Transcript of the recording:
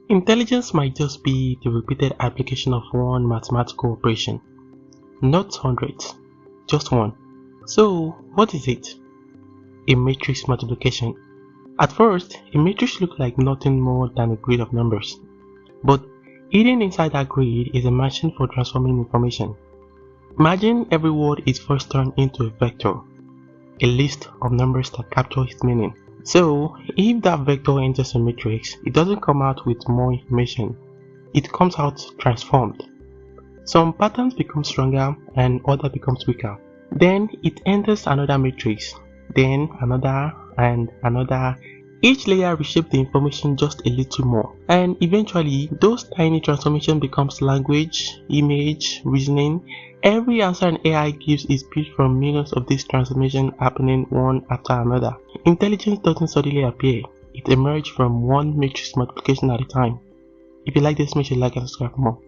Intelligence might just be the repeated application of one mathematical operation, not hundreds, just one. So, what is it? A matrix multiplication. At first, a matrix looks like nothing more than a grid of numbers. But hidden inside that grid is a machine for transforming information. Imagine every word is first turned into a vector, a list of numbers that capture its meaning. So, if that vector enters a matrix, it doesn't come out with more information. It comes out transformed. Some patterns become stronger and other becomes weaker. Then it enters another matrix, then another and another. Each layer reshapes the information just a little more, and eventually those tiny transformations becomes language, image, reasoning. Every answer an AI gives is built from millions of these transformations happening one after another. Intelligence doesn't suddenly appear, it emerges from one matrix multiplication at a time. If you like this, make sure you like and subscribe for more.